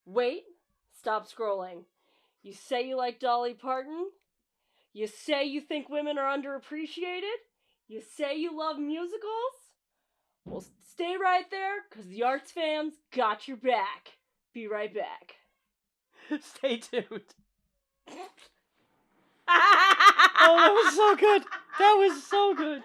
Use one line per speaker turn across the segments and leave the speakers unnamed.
Wait, stop scrolling. You say you like Dolly Parton? You say you think women are underappreciated? You say you love musicals? Well, stay right there, because the ArtsFam's got your back. Be right back. Stay tuned. Oh, that was so good. That was so good.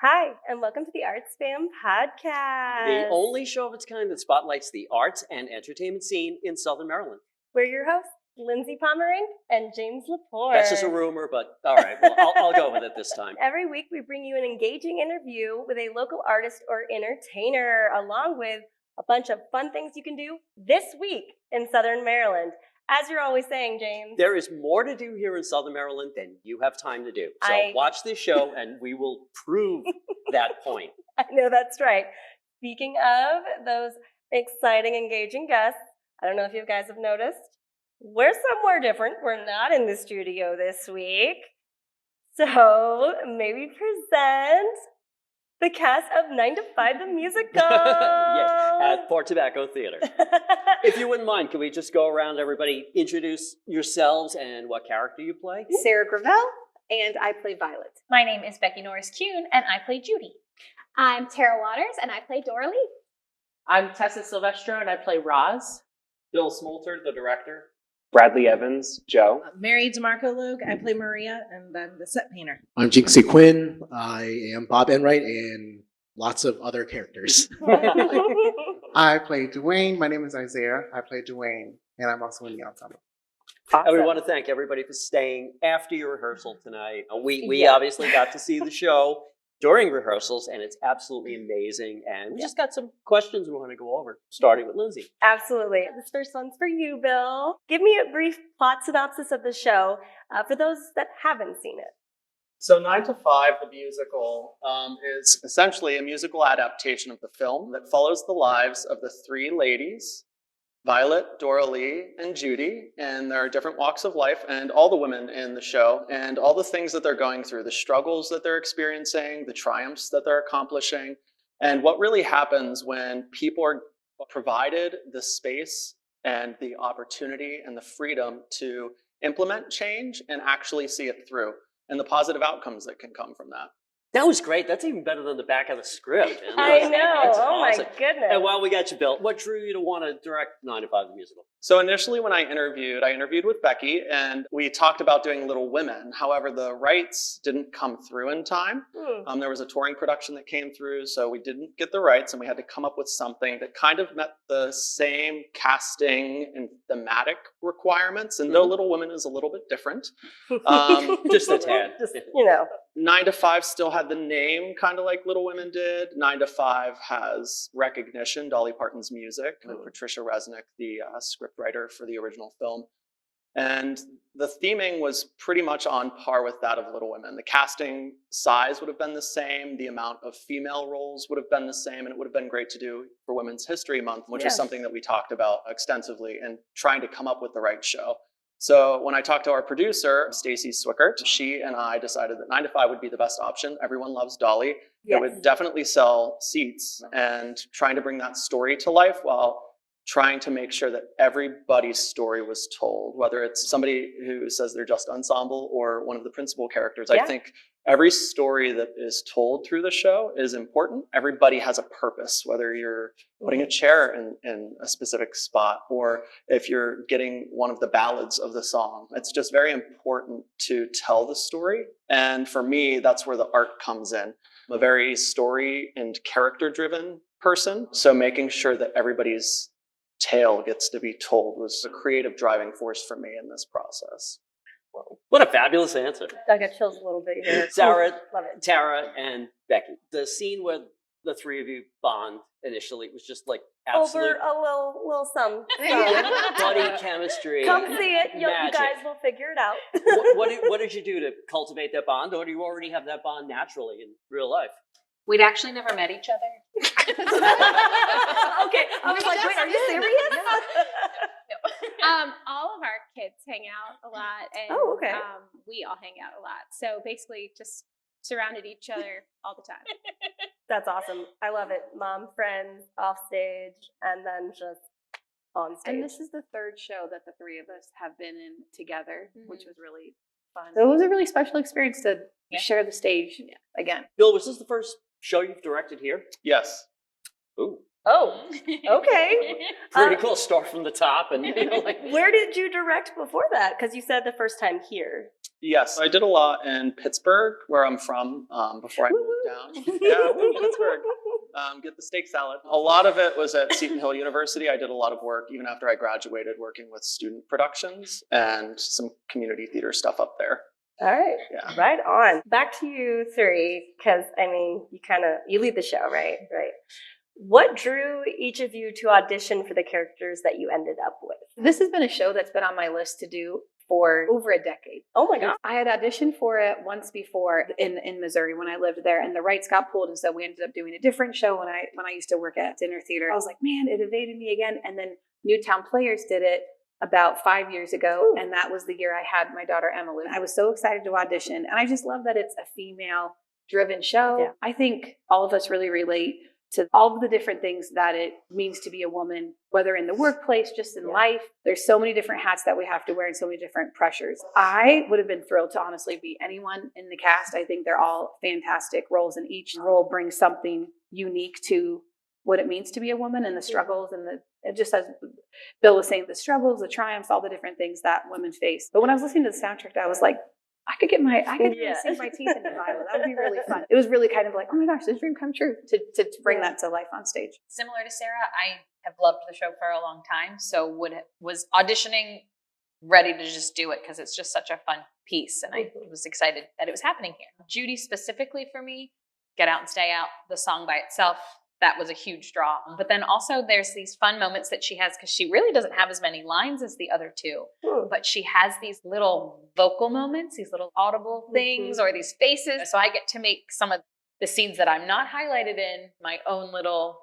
Hi, and welcome to the ArtsFam podcast.
The only show of its kind that spotlights the arts and entertainment scene in Southern Maryland.
We're your hosts, Lindsay Pomerink and James Lepore.
That's just a rumor, but all right, well, I'll go with it this time.
Every week, we bring you an engaging interview with a local artist or entertainer, along with a bunch of fun things you can do this week in Southern Maryland. As you're always saying, James.
There is more to do here in Southern Maryland than you have time to do. So watch this show and we will prove that point.
I know that's right. Speaking of those exciting, engaging guests, I don't know if you guys have noticed, we're somewhere different. We're not in the studio this week. So maybe present the cast of 9 to 5 the musical.
Yeah, at Port Tobacco Theater. If you wouldn't mind, can we just go around, everybody, introduce yourselves and what character you play?
Sarah Gravel, and I play Violet.
My name is Becky Norris-Kuhn, and I play Judy.
I'm Tara Waters, and I play Dora Lee.
I'm Tessa Silvestro, and I play Roz.
Bill Smolter, the director. Bradley Evans, Joe.
Mary DeMarco Logue, I play Maria, and I'm the set painter.
I'm Jinxie Quinn. I am Bob Enright and lots of other characters.
I play Dwayne. My name is Isaiah. I play Dwayne, and I'm also in the ensemble.
Awesome. And we want to thank everybody for staying after your rehearsal tonight. We obviously got to see the show during rehearsals, and it's absolutely amazing. And we just got some questions we want to go over, starting with Lindsay.
Absolutely. This first one's for you, Bill. Give me a brief plot synopsis of the show for those that haven't seen it.
So 9 to 5, the musical, is essentially a musical adaptation of the film that follows the lives of the 3 ladies, Violet, Dora Lee, and Judy, and there are different walks of life, and all the women in the show, and all the things that they're going through, the struggles that they're experiencing, the triumphs that they're accomplishing, and what really happens when people are provided the space and the opportunity and the freedom to implement change and actually see it through, and the positive outcomes that can come from that.
That was great. That's even better than the back of the script.
I know.
That's
oh
awesome.
My goodness.
And while we got you, Bill, what drew you to want to direct 9 to 5 the musical?
So initially when I interviewed with Becky, and we talked about doing Little Women. However, the rights didn't come through in time. There was a touring production that came through, so we didn't get the rights, and we had to come up with something that kind of met the same casting and thematic requirements. And though Little Women is a little bit different,
just a tad.
Just, you know.
9 to 5 still had the name kind of like Little Women did. 9 to 5 has recognition, Dolly Parton's music, and Patricia Resnick, the scriptwriter for the original film. And the theming was pretty much on par with that of Little Women. The casting size would have been the same, the amount of female roles would have been the same, and it would have been great to do for Women's History Month, which is something that we talked about extensively and trying to come up with the right show. So when I talked to our producer, Stacy Swickert, she and I decided that 9 to 5 would be the best option. Everyone loves Dolly. It would definitely sell seats, and trying to bring that story to life while trying to make sure that everybody's story was told, whether it's somebody who says they're just ensemble or one of the principal characters. I think every story that is told through the show is important. Everybody has a purpose, whether you're putting a chair in a specific spot or if you're getting one of the ballads of the song. It's just very important to tell the story. And for me, that's where the art comes in. I'm a very story and character-driven person, so making sure that everybody's tale gets to be told was a creative driving force for me in this process.
What a fabulous answer.
I got chills a little bit here.
Sarah,
Love it.
Tara, and Becky. The scene where the 3 of you bond initially was just like absolute
over a little some
buddy chemistry.
Come see it. You
magic.
guys will figure it out.
What did you do to cultivate that bond, or do you already have that bond naturally in real life?
We'd actually never met each other.
Okay, I was like, wait, are you serious?
No. All of our kids hang out a lot, and we all hang out a lot. So basically, just surrounded each other all the time.
That's awesome. I love it. Mom, friends, off stage, and then just on stage.
And this is the third show that the three of us have been in together, which was really fun.
So it was a really special experience to share the stage again.
Bill, was this the first show you've directed here?
Yes.
Ooh,
Oh, okay.
pretty cool. Start from the top, and
Where did you direct before that? Because you said the first time here.
Yes, I did a lot in Pittsburgh, where I'm from, before I moved down. Yeah, woo, Pittsburgh. Get the steak salad. A lot of it was at Seton Hill University. I did a lot of work, even after I graduated, working with student productions and some community theater stuff up there.
All right.
Yeah.
Right on. Back to you three, because you lead the show, right? Right. What drew each of you to audition for the characters that you ended up with?
This has been a show that's been on my list to do for over a decade.
Oh my God.
I had auditioned for it once before in Missouri when I lived there, and the rights got pulled, and so we ended up doing a different show when I used to work at dinner theater. I was like, man, it evaded me again. And then Newtown Players did it about 5 years ago, and that was the year I had my daughter Emily. I was so excited to audition, and I just love that it's a female-driven show.
Yeah.
I think all of us really relate to all of the different things that it means to be a woman, whether in the workplace, just in life. There's so many different hats that we have to wear and so many different pressures. I would have been thrilled to honestly be anyone in the cast. I think they're all fantastic roles, and each role brings something unique to what it means to be a woman and the struggles and it just as Bill was saying, the struggles, the triumphs, all the different things that women face. But when I was listening to the soundtrack, I was like, I could sink my teeth into Violet. That would be really fun. It was really kind of like, oh my gosh, this dream come true to bring that to life on stage.
Similar to Sarah, I have loved the show for a long time, so was auditioning ready to just do it because it's just such a fun piece, and I was excited that it was happening here. Judy specifically for me, Get Out and Stay Out, the song by itself, that was a huge draw. But then also there's these fun moments that she has because she really doesn't have as many lines as the other two, but she has these little vocal moments, these little audible things or these faces. So I get to make some of the scenes that I'm not highlighted in my own little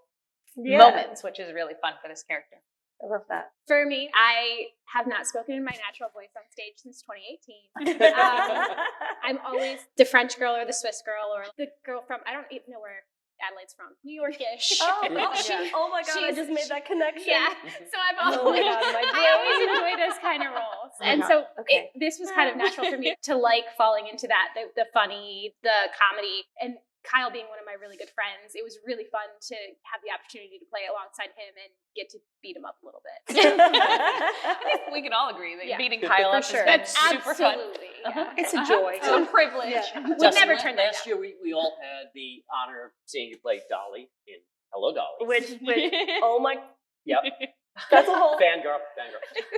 moments, which is really fun for this character.
I love that.
For me, I have not spoken in my natural voice on stage since 2018. I'm always the French girl or the Swiss girl or the girl from, I don't even know where Adelaide's from, New York-ish.
Oh my God, I just made that connection.
Yeah, so I always enjoy those kind of roles. And so this was kind of natural for me to like falling into that, the funny, the comedy, and Kyle being one of my really good friends, it was really fun to have the opportunity to play alongside him and get to beat him up a little bit.
I think we can all agree that beating Kyle up has been super fun.
It's a joy.
It's a privilege.
We'd never turn that
Last year, we all had the honor of seeing you play Dolly in Hello, Dolly.
Which oh my.
Yep.
That's a whole
Fangirl.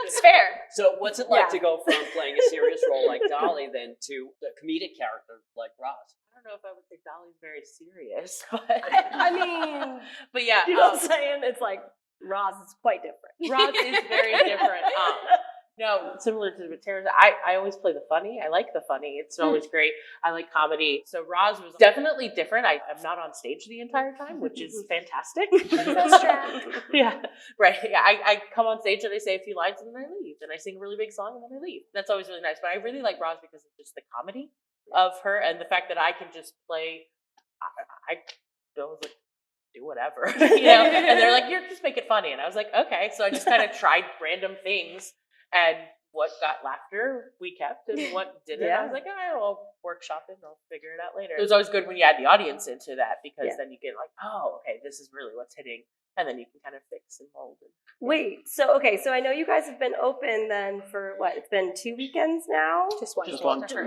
It's fair.
So what's it like to go from playing a serious role like Dolly then to a comedic character like Roz?
I don't know if I would say Dolly's very serious, but
I mean,
but yeah,
you know what I'm saying? It's like Roz is quite different.
Roz is very different. No, similar to the Tara, I always play the funny. I like the funny. It's always great. I like comedy. So Roz was definitely different. I'm not on stage the entire time, which is fantastic. Yeah, right. Yeah, I come on stage and I say a few lines and then I leave. And I sing a really big song and then I leave. That's always really nice. But I really like Roz because of just the comedy of her and the fact that I can just play. I was like, do whatever, you know. And they're like, you're just make it funny, and I was like, okay. So I just kind of tried random things. And what got laughter, we kept, and what didn't, I was like, I'll workshop it and I'll figure it out later. It was always good when you add the audience into that because then you get like, oh, okay, this is really what's hitting. And then you can kind of fix and mold.
Wait, so I know you guys have been open then for what? It's been 2 weekends now?
Just one.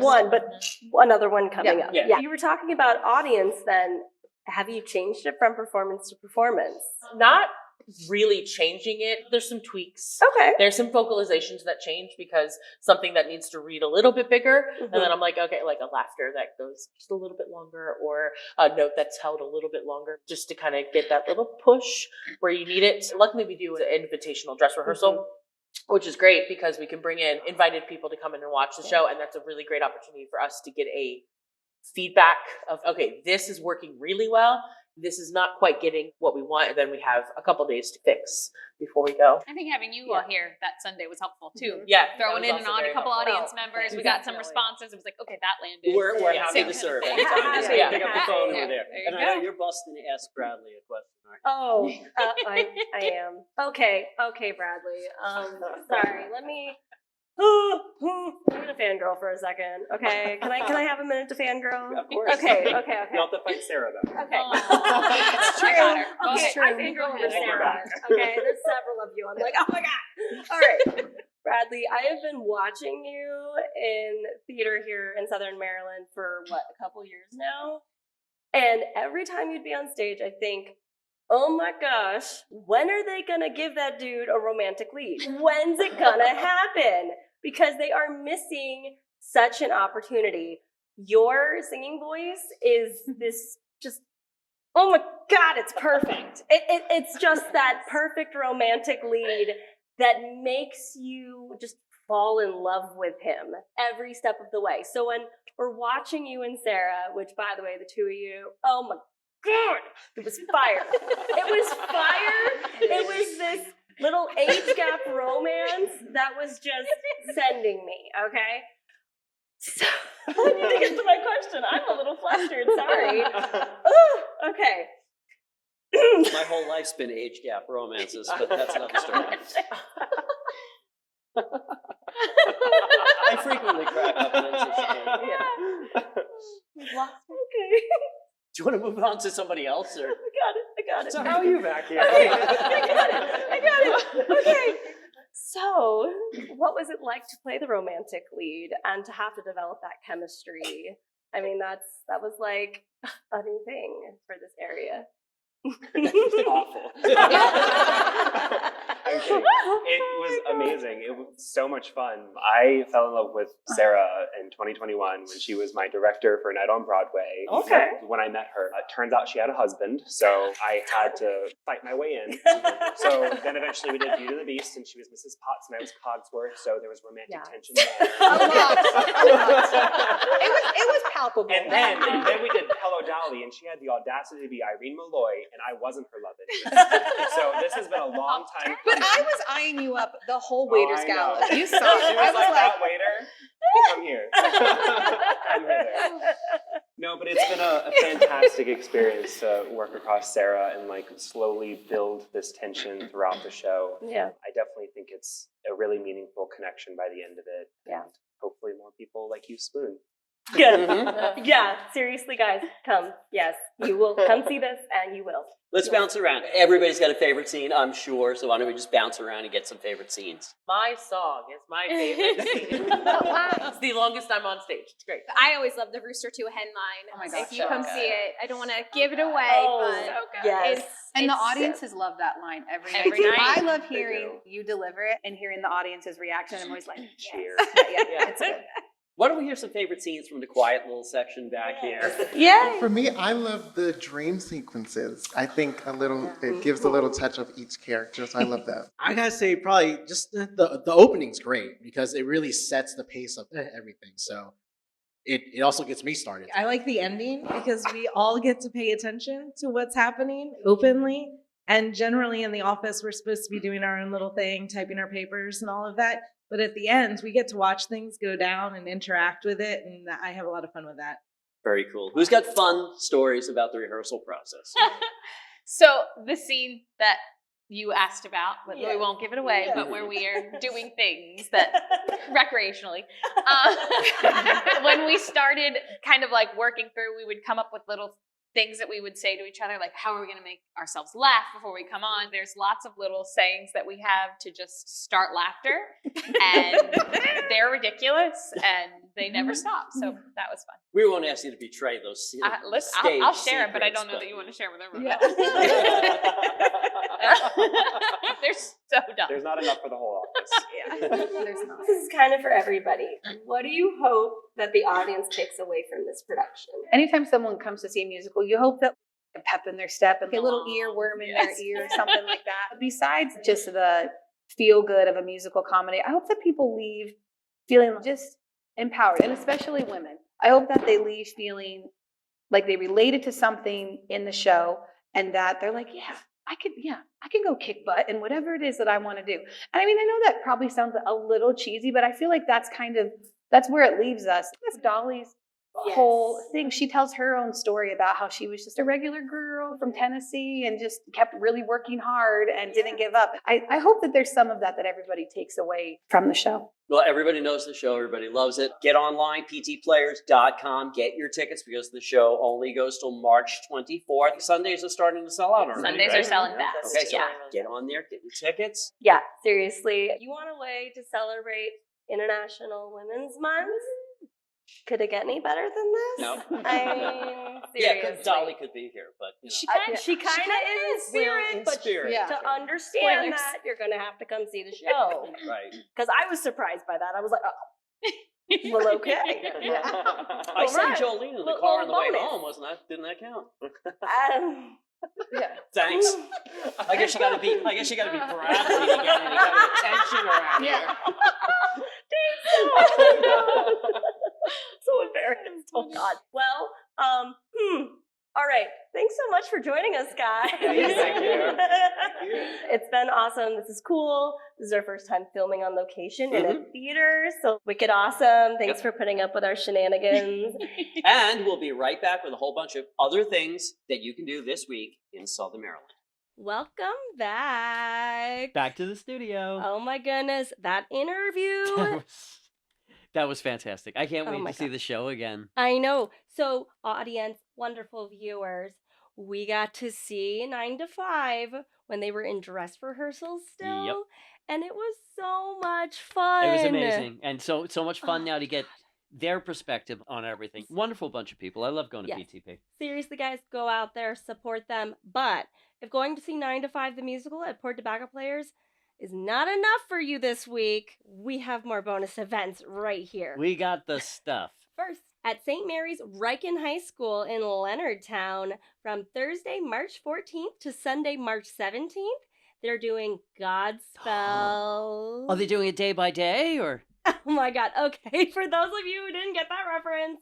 One, but another one coming up.
Yeah.
You were talking about audience then. Have you changed it from performance to performance?
Not really changing it. There's some tweaks.
Okay.
There's some vocalizations that change because something that needs to read a little bit bigger. And then I'm like, okay, like a laughter that goes just a little bit longer or a note that's held a little bit longer just to kind of get that little push where you need it. Luckily, we do an invitational dress rehearsal, which is great because we can bring in invited people to come in and watch the show. And that's a really great opportunity for us to get a feedback of, okay, this is working really well. this is not quite getting what we want, and then we have a couple days to fix before we go.
I think having you all here that Sunday was helpful too.
Yeah,
Throwing
that
in
was
a
also very
couple
helpful.
audience members. We got some responses. It was like, okay, that landed.
We're
Yeah.
happy to serve anytime. Just
Yeah.
pick up the phone.
Yeah.
We're there.
There you
And I
go.
know you're busting to ask Bradley a question, aren't you?
I am. Okay, Bradley. Sorry. Let me. I'm gonna fangirl for a second. Okay, can I have a minute to fangirl?
Of course.
Okay.
You'll have to fight Sarah though.
Okay.
It's true.
I
got her. Go
Okay,
ahead.
I fangirl for
Thank you,
Sarah.
Brad.
Okay, there's several of you. I'm like, oh my god. All right, Bradley, I have been watching you in theater here in Southern Maryland for a couple years now, and every time you'd be on stage, I think, oh my gosh, when are they gonna give that dude a romantic lead? When's it gonna happen? Because they are missing such an opportunity. Your singing voice is this just, oh my God, it's perfect. It's just that perfect romantic lead that makes you just fall in love with him every step of the way. So when we're watching you and Sarah, which by the way, the two of you, oh my God, it was fire. It was fire. It was this little age gap romance that was just sending me, okay? So, I need to get to my question. I'm a little flustered, sorry. Okay.
My whole life's been age gap romances, but that's another story. I frequently crack up when it's okay. Do you want to move on to somebody else, or?
I got it.
So how are you back here?
I got it. Okay. So, what was it like to play the romantic lead and to have to develop that chemistry? I mean, that was like a new thing for this area.
Awful. I'm kidding. It was amazing. It was so much fun. I fell in love with Sarah in 2021 when she was my director for Night on Broadway.
Okay.
When I met her, it turns out she had a husband, so I had to fight my way in. So then eventually we did Beauty and the Beast, and she was Mrs. Potts and I was Cogsworth, so there was romantic tension there.
It was palpable.
And then we did Hello Dolly, and she had the audacity to be Irene Malloy, and I wasn't her love interest. So this has been a long time.
But I was eyeing you up the whole waiter's
I know.
gala. You saw
She
it. I
was
was
like,
like,
that waiter, come here. I'm her there. No, but it's been a fantastic experience to work across Sarah and like slowly build this tension throughout the show.
Yeah.
I definitely think it's a really meaningful connection by the end of it.
Yeah.
And hopefully more people like you spoon.
Good. Yeah, seriously, guys, come. Yes, you will come see this, and you will.
Let's bounce around. Everybody's got a favorite scene, I'm sure. So why don't we just bounce around and get some favorite scenes?
My song is my favorite scene. It's the longest I'm on stage. It's great.
I always love the Rooster to a Hen line.
Oh my gosh,
If you
so
come
good.
see it, I don't want to give it away, but
yes.
and the
it's-
audiences love that line every
Every
night.
night.
I love hearing you deliver it and hearing the audience's reaction. I'm always like,
Cheer.
yeah, it's good.
Why don't we hear some favorite scenes from the quiet little section back here?
Yeah.
For me, I love the dream sequences. I think it gives a little touch of each character, so I love that.
I gotta say, probably just the opening's great because it really sets the pace of everything. So it also gets me started.
I like the ending because we all get to pay attention to what's happening openly. And generally in the office, we're supposed to be doing our own little thing, typing our papers and all of that. But at the end, we get to watch things go down and interact with it. And I have a lot of fun with that.
Very cool. Who's got fun stories about the rehearsal process?
So the scene that you asked about, but we won't give it away, but where we are doing things that recreationally. When we started kind of like working through, we would come up with little things that we would say to each other, like, how are we going to make ourselves laugh before we come on? There's lots of little sayings that we have to just start laughter, and they're ridiculous, and they never stop. So that was fun.
We won't ask you to betray those stage
I'll share them, but I
secrets,
don't know that you want to share with everyone.
Yeah.
They're so dumb.
There's not enough for the whole office.
There's not.
This is kind of for everybody. What do you hope that the audience takes away from this production?
Anytime someone comes to see a musical, you hope that a pep in their step and a little earworm in their ear, something like that. Besides just the feel good of a musical comedy, I hope that people leave feeling just empowered, and especially women. I hope that they leave feeling like they related to something in the show, and that they're like, I can go kick butt in whatever it is that I want to do. And I mean, I know that probably sounds a little cheesy, but I feel like that's where it leaves us. That's Dolly's whole thing. She tells her own story about how she was just a regular girl from Tennessee and just kept really working hard and didn't give up. I hope that there's some of that everybody takes away from the show.
Well, everybody knows the show. Everybody loves it. Get online, ptplayers.com. Get your tickets because the show only goes till March 24th. Sundays are starting to sell out already.
Sundays are selling fast.
Okay, so get on there, get your tickets.
Yeah, seriously. You want a way to celebrate International Women's Month? Could it get any better than this?
No.
I mean,
Yeah,
seriously.
because Dolly could be here, but you know.
She kind of is in spirit, but to understand that, you're going to have to come see the show.
Right.
Because I was surprised by that. I was like, oh, well, okay.
I sent Jolene in the car on the way home, didn't that count?
Yeah.
Thanks. I guess you gotta be Bradley to get any kind of attention around here.
So embarrassed. Oh God. Well, all right. Thanks so much for joining us, guys.
Thank you.
It's been awesome. This is cool. This is our first time filming on location in a theater, so wicked awesome. Thanks for putting up with our shenanigans.
And we'll be right back with a whole bunch of other things that you can do this week in Southern Maryland.
Welcome back.
Back to the studio.
Oh my goodness, that interview.
That was fantastic. I can't wait
my
to see the show again.
I know. So, audience, wonderful viewers, we got to see 9 to 5 when they were in dress rehearsals still.
Yep.
And it was so much fun.
It was amazing. And so much fun now to get their perspective on everything. Wonderful bunch of people. I love going to PTP.
Seriously, guys, go out there, support them. But if going to see 9 to 5 the musical at Port Tobacco Players is not enough for you this week, we have more bonus events right here.
We got the stuff.
First, at St. Mary's Riken High School in Leonardtown, from Thursday, March 14th to Sunday, March 17th, they're doing Godspell.
Are they doing it day by day or?
Oh my God. Okay, for those of you who didn't get that reference,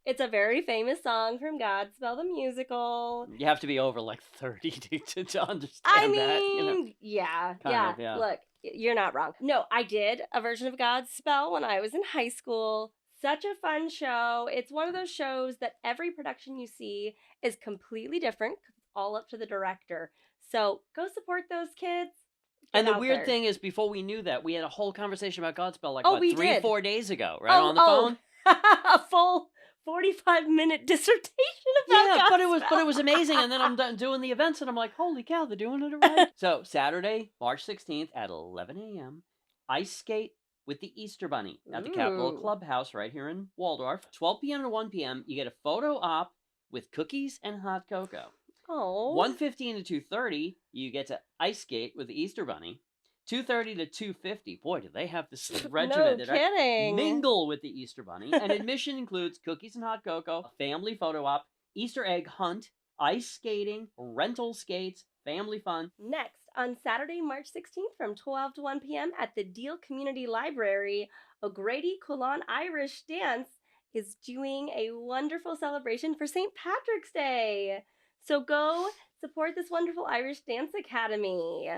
it's a very famous song from Godspell the musical.
You have to be over like 30 to understand
I mean,
that. You know?
yeah. Look, you're not wrong. No, I did a version of Godspell when I was in high school. Such a fun show. It's one of those shows that every production you see is completely different. It's all up to the director. So go support those kids.
And the weird thing is, before we knew that, we had a whole conversation about Godspell like,
we
3-4 days ago, right? On the phone?
A full 45-minute dissertation about Godspell.
but it was amazing. And then I'm done doing the events, and I'm like, holy cow, they're doing it right. So Saturday, March 16th at 11 a.m., ice skate with the Easter Bunny at the Capitol Clubhouse right here in Waldorf. 12 p.m. to 1 p.m., you get a photo op with cookies and hot cocoa.
Oh.
1:15 to 2:30, you get to ice skate with the Easter Bunny. 2:30 to 2:50, boy, do they have this regimented.
No kidding.
Mingle with the Easter Bunny. And admission includes cookies and hot cocoa, a family photo op, Easter egg hunt, ice skating, rental skates, family fun.
Next, on Saturday, March 16th from 12 to 1 p.m. at the Deal Community Library, O'Grady Coulon Irish Dance is doing a wonderful celebration for St. Patrick's Day. So go support this wonderful Irish Dance Academy.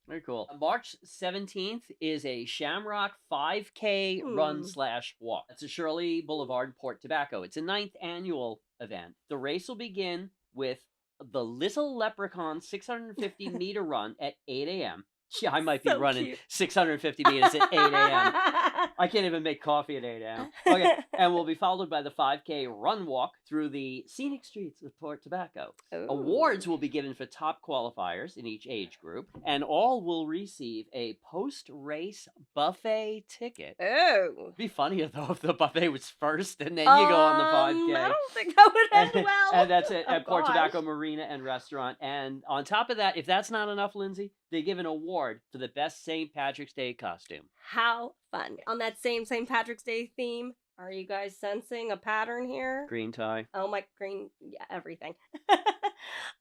Very cool. March 17th is a Shamrock 5K run/walk. It's a Shirley Boulevard, Port Tobacco. It's a 9th annual event. The race will begin with the Little Leprechaun 650 meter run at 8 a.m. Yeah, I might be running 650 meters at 8 a.m. I can't even make coffee at 8 a.m. Okay, and will be followed by the 5K run walk through the scenic streets of Port Tobacco.
Ooh.
Awards will be given for top qualifiers in each age group, and all will receive a post-race buffet ticket.
Oh.
It'd be funnier, though, if the buffet was first and then you go on the 5K.
I don't think that would end well.
And that's it at Port Tobacco Marina and Restaurant. And on top of that, if that's not enough, Lindsay, they give an award for the best St. Patrick's Day costume.
How fun. On that same St. Patrick's Day theme, are you guys sensing a pattern here?
Green tie.
Oh, my green, yeah, everything.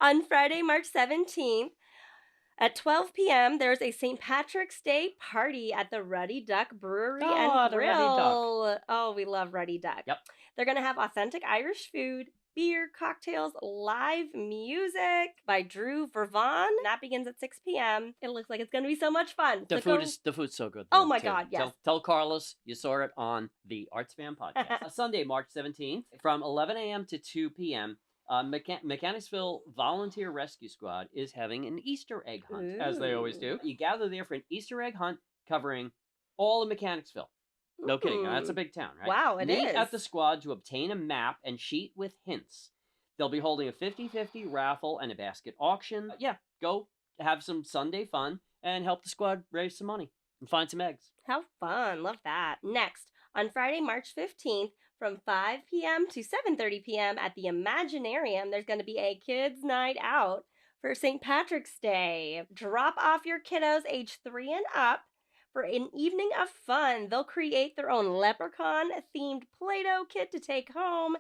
On Friday, March 17th, at 12 p.m., there's a St. Patrick's Day party at the Ruddy Duck Brewery and
the Ruddy
Grill.
Duck.
Oh, we love Ruddy Duck.
Yep.
They're going to have authentic Irish food, beer, cocktails, live music by Drew Vervon. That begins at 6 p.m. It looks like it's going to be so much fun.
The
So
food's so good.
Oh
there,
my
too.
God, yes.
Tell Carlos you saw it on the ArtsFam podcast. Sunday, March 17th, from 11 a.m. to 2 p.m., Mechanicsville Volunteer Rescue Squad is having an Easter egg hunt, as they always do. You gather there for an Easter egg hunt covering all of Mechanicsville. No kidding. That's a big town, right?
Wow, it
Meet
is.
at the squad to obtain a map and sheet with hints. They'll be holding a 50-50 raffle and a basket auction. Yeah, go have some Sunday fun and help the squad raise some money and find some eggs.
How fun. Love that. Next, on Friday, March 15th, from 5 p.m. to 7:30 p.m. at the Imaginarium, there's going to be a kids' night out for St. Patrick's Day. Drop off your kiddos age 3 and up for an evening of fun. They'll create their own leprechaun-themed Play-Doh kit to take home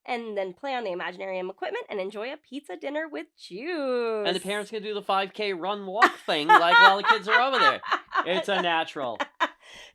and then play on the Imaginarium equipment and enjoy a pizza dinner with juice.
And the parents can do the 5K run walk thing like while the kids are over there. It's a natural.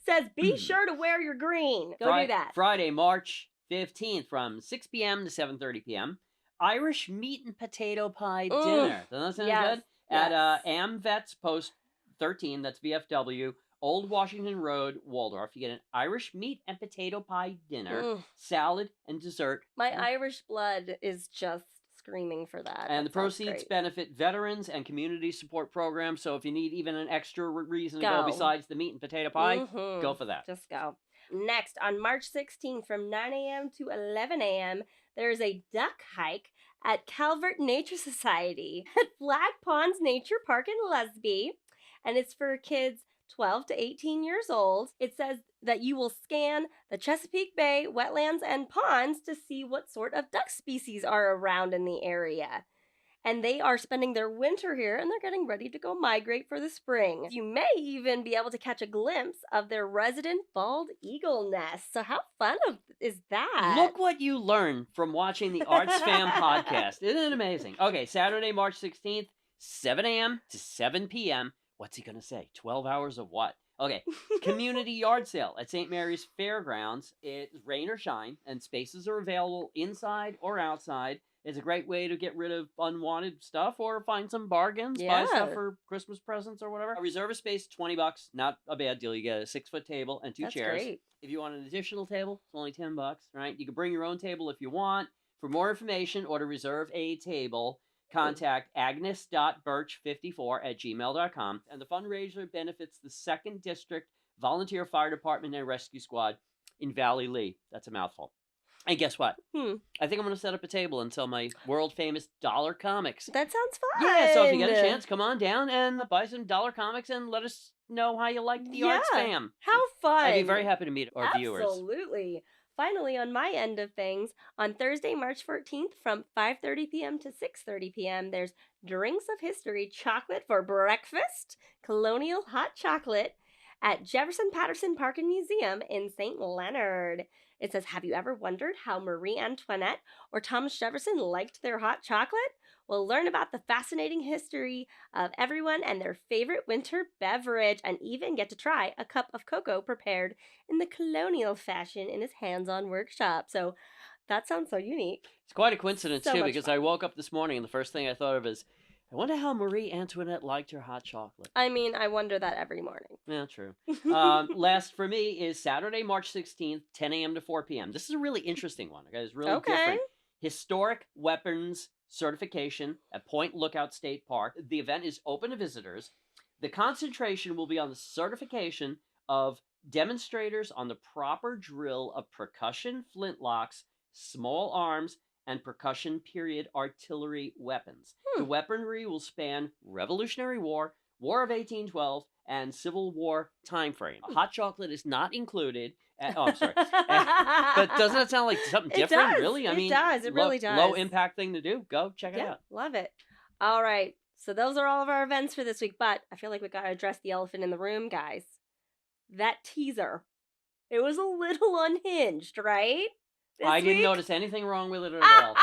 Says be sure to wear your green. Go do that.
Friday, March 15th from 6 p.m. to 7:30 p.m. Irish meat and potato pie dinner. Doesn't that sound good?
Yes.
At AmVets Post 13, that's VFW, Old Washington Road, Waldorf. You get an Irish meat and potato pie dinner, salad, and dessert.
My Irish blood is just screaming for that.
And
That
the
sounds
proceeds
great.
benefit veterans and community support programs. So if you need even an extra reason to go besides the meat and potato pie, go for that.
Just go. Next, on March 16th from 9 a.m. to 11 a.m., there's a duck hike at Calvert Nature Society at Black Ponds Nature Park in Lesby. And it's for kids 12 to 18 years old. It says that you will scan the Chesapeake Bay wetlands and ponds to see what sort of duck species are around in the area. And they are spending their winter here and they're getting ready to go migrate for the spring. You may even be able to catch a glimpse of their resident bald eagle nest. So how fun is that?
Look what you learn from watching the ArtsFam podcast. Isn't it amazing? Okay, Saturday, March 16th, 7 a.m. to 7 p.m. What's he going to say? 12 hours of what? Okay, community yard sale at St. Mary's Fairgrounds. It's rain or shine, and spaces are available inside or outside. It's a great way to get rid of unwanted stuff or find some bargains, buy stuff for Christmas presents or whatever. Reserve a space, $20. Not a bad deal. You get a 6-foot table and 2 chairs.
Great.
If you want an additional table, it's only $10, right? You can bring your own table if you want. For more information or to reserve a table, contact agnes.birch54@gmail.com. And the fundraiser benefits the 2nd District Volunteer Fire Department and Rescue Squad in Valley Lee. That's a mouthful. And guess what? I think I'm going to set up a table and sell my world-famous dollar comics.
That sounds fun.
Yeah, so if you get a chance, come on down and buy some dollar comics and let us know how you liked the ArtsFam.
How fun.
I'd be very happy to meet our viewers.
Absolutely. Finally, on my end of things, on Thursday, March 14th from 5:30 p.m. to 6:30 p.m., there's Drinks of History chocolate for breakfast, colonial hot chocolate at Jefferson Patterson Park and Museum in St. Leonard. It says, have you ever wondered how Marie Antoinette or Thomas Jefferson liked their hot chocolate? We'll learn about the fascinating history of everyone and their favorite winter beverage, and even get to try a cup of cocoa prepared in the colonial fashion in his hands-on workshop. So that sounds so unique.
It's quite a coincidence,
So
too,
much
because
fun.
I woke up this morning and the first thing I thought of is, I wonder how Marie Antoinette liked her hot chocolate.
I mean, I wonder that every morning.
Yeah, true. Last for me is Saturday, March 16th, 10 a.m. to 4 p.m. This is a really interesting one. Okay, it's really different. Historic Weapons Certification at Point Lookout State Park. The event is open to visitors. The concentration will be on the certification of demonstrators on the proper drill of percussion flintlocks, small arms, and percussion period artillery weapons. The weaponry will span Revolutionary War, War of 1812, and Civil War timeframe. Hot chocolate is not included. Oh, I'm sorry. But doesn't that sound like something different?
Does.
Really? I mean,
It really does.
Low impact thing to do. Go check it out.
Love it. All right. So those are all of our events for this week, but I feel like we got to address the elephant in the room, guys. That teaser. It was a little unhinged, right?
I didn't notice anything wrong with it at all.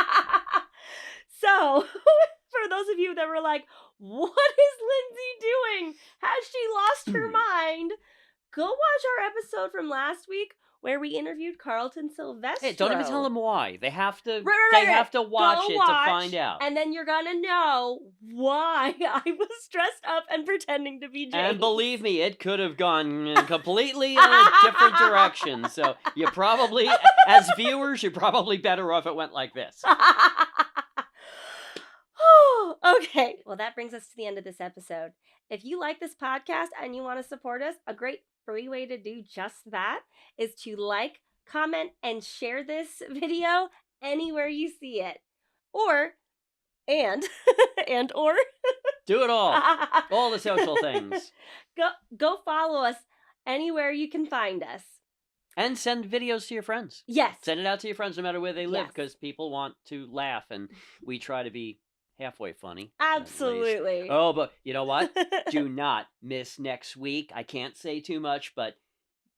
So, for those of you that were like, what is Lindsay doing? Has she lost her mind? Go watch our episode from last week where we interviewed Carlton Silvestro.
Hey, don't even tell them why. They have to.
Right.
They have to watch
Go
it
watch,
to find out.
and then you're gonna know why I was dressed up and pretending to be James.
And believe me, it could have gone completely in a different direction. So you probably, as viewers, you're probably better off it went like this.
Okay, well, that brings us to the end of this episode. If you like this podcast and you want to support us, a great free way to do just that is to like, comment, and share this video anywhere you see it. Or
Do it all. All the social things.
Go follow us anywhere you can find us.
And send videos to your friends.
Yes.
Send it out to your friends no matter where they live,
Yes.
because people want to laugh, and we try to be halfway funny.
Absolutely.
Oh, but you know what? Do not miss next week. I can't say too much, but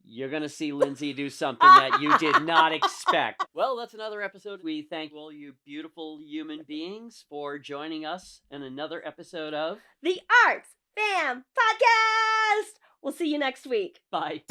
you're going to see Lindsay do something that you did not expect. Well, that's another episode. We thank all you beautiful human beings for joining us in another episode of
the ArtsFam Podcast. We'll see you next week.
Bye.